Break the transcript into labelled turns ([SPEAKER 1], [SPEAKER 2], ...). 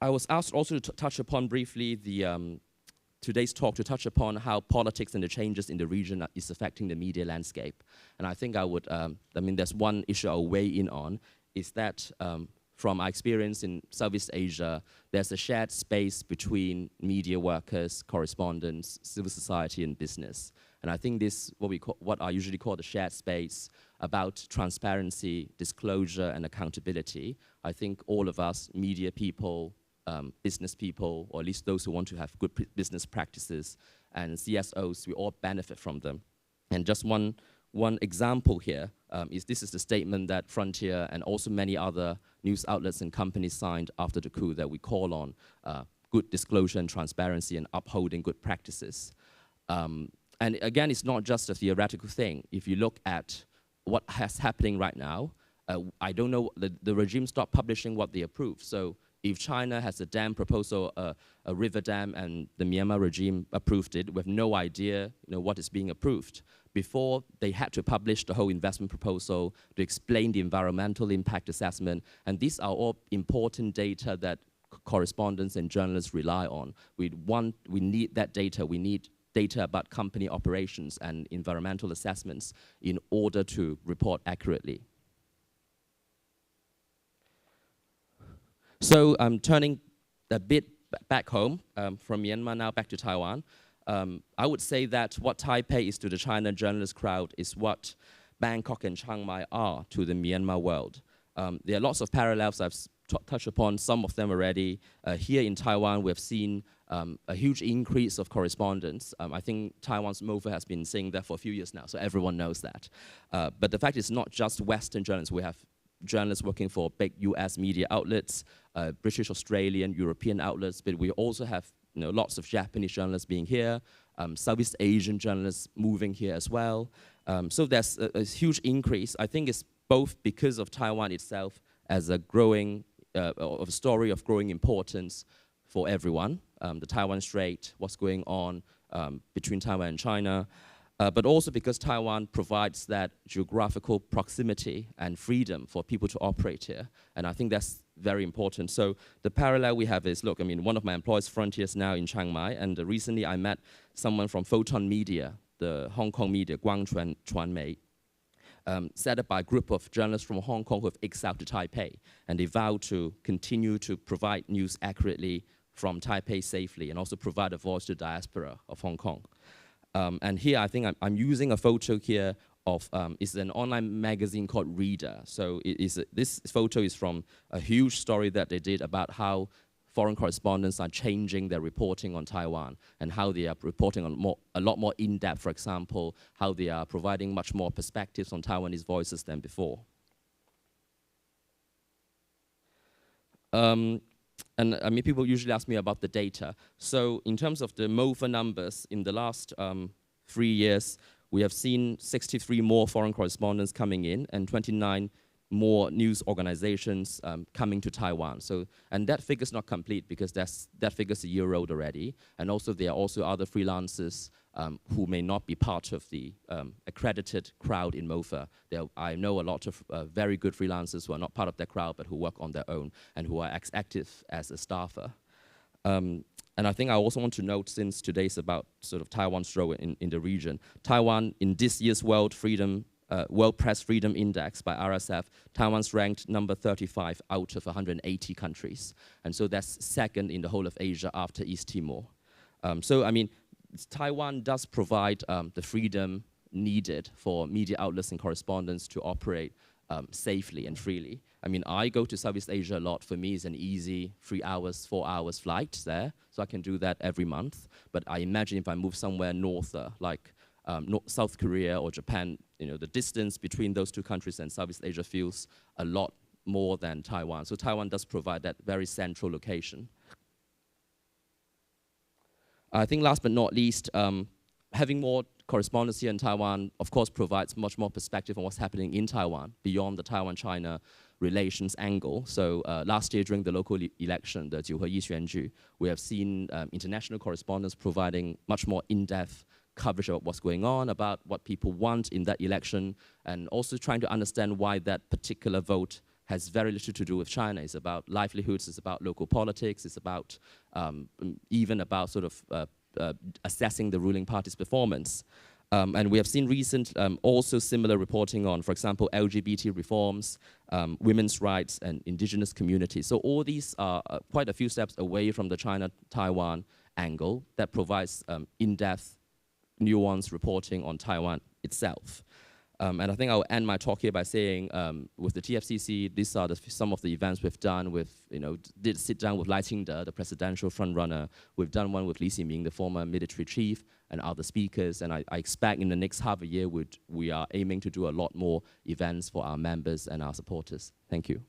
[SPEAKER 1] I was asked also to touch upon briefly today's talk, to touch upon how politics and the changes in the region is affecting the media landscape. And I think I would, there's one issue I'll weigh in on, is that from my experience in Southeast Asia, there's a shared space between media workers, correspondents, civil society, and business. And I think this, what I usually call the shared space about transparency, disclosure, and accountability. I think all of us, media people, business people, or at least those who want to have good business practices, and CSOs, we all benefit from them. And just one example here is the statement that Frontier and also many other news outlets and companies signed after the coup, that we call on good disclosure and transparency and upholding good practices. And again, it's not just a theoretical thing. If you look at what is happening right now, I don't know, the regime stopped publishing what they approve. So if China has a dam proposal, a river dam, and the Myanmar regime approved it with no idea what is being approved, before they had to publish the whole investment proposal to explain the environmental impact assessment, and these are all important data that correspondents and journalists rely on. We need that data. We need data about company operations and environmental assessments in order to report accurately. So I'm turning a bit back home from Myanmar now back to Taiwan. I would say that what Taipei is to the China journalist crowd is what Bangkok and Chiang Mai are to the Myanmar world. There are lots of parallels. I've touched upon some of them already. Here in Taiwan, we've seen a huge increase of correspondence. I think Taiwan's MOFA has been saying that for a few years now, so everyone knows that. But the fact is not just Western journalists. We have journalists working for big US media outlets, British, Australian, European outlets, but we also have lots of Japanese journalists being here, Southeast Asian journalists moving here as well. So there's a huge increase. I think it's both because of Taiwan itself as a growing, of a story of growing importance for everyone, the Taiwan Strait, what's going on between Taiwan and China, but also because Taiwan provides that geographical proximity and freedom for people to operate here. And I think that's very important. So the parallel we have is, look, one of my employees, Frontier, is now in Chiang Mai, and recently I met someone from Photon Media, the Hong Kong media, Guang Chuan Mei, set up by a group of journalists from Hong Kong who have exiled to Taipei, and they vow to continue to provide news accurately from Taipei safely, and also provide a voice to the diaspora of Hong Kong. And here I think I'm using a photo here of, it's an online magazine called Reader. So this photo is from a huge story that they did about how foreign correspondents are changing their reporting on Taiwan, and how they are reporting on a lot more in-depth, for example, how they are providing much more perspectives on Taiwanese voices than before. And people usually ask me about the data. So in terms of the MOFA numbers, in the last 3 years, we have seen 63 more foreign correspondents coming in, and 29 more news organizations coming to Taiwan. So, and that figure's not complete because that figure's a year old already. And also there are also other freelancers who may not be part of the accredited crowd in MOFA. I know a lot of very good freelancers who are not part of that crowd but who work on their own and who are active as a staffer. And I think I also want to note, since today's about sort of Taiwan's role in the region, Taiwan in this year's World Press Freedom Index by RSF, Taiwan's ranked number 35 out of 180 countries. And so that's second in the whole of Asia after East Timor. Taiwan does provide the freedom needed for media outlets and correspondents to operate safely and freely. I go to Southeast Asia a lot. For me, it's an easy 3 hours, 4 hours flight there, so I can do that every month. But I imagine if I move somewhere north, like South Korea or Japan, the distance between those two countries and Southeast Asia feels a lot more than Taiwan. So Taiwan does provide that very central location. I think last but not least, having more correspondence here in Taiwan, of course, provides much more perspective on what's happening in Taiwan beyond the Taiwan-China relations angle. So last year during the local election, the 九合一选举, we have seen international correspondents providing much more in-depth coverage of what's going on, about what people want in that election, and also trying to understand why that particular vote has very little to do with China. It's about livelihoods, it's about local politics, it's about even about sort of assessing the ruling party's performance. And we have seen recent also similar reporting on, for example, LGBT reforms, women's rights, and indigenous communities. So all these are quite a few steps away from the China-Taiwan angle that provides in-depth, nuanced reporting on Taiwan itself. And I think I'll end my talk here by saying, with the TFCC, these are some of the events we've done with, did sit down with Lai Ching-te, the presidential frontrunner. We've done one with Li Ximing, the former military chief, and other speakers. And I expect in the next half a year, we are aiming to do a lot more events for our members and our supporters. Thank you.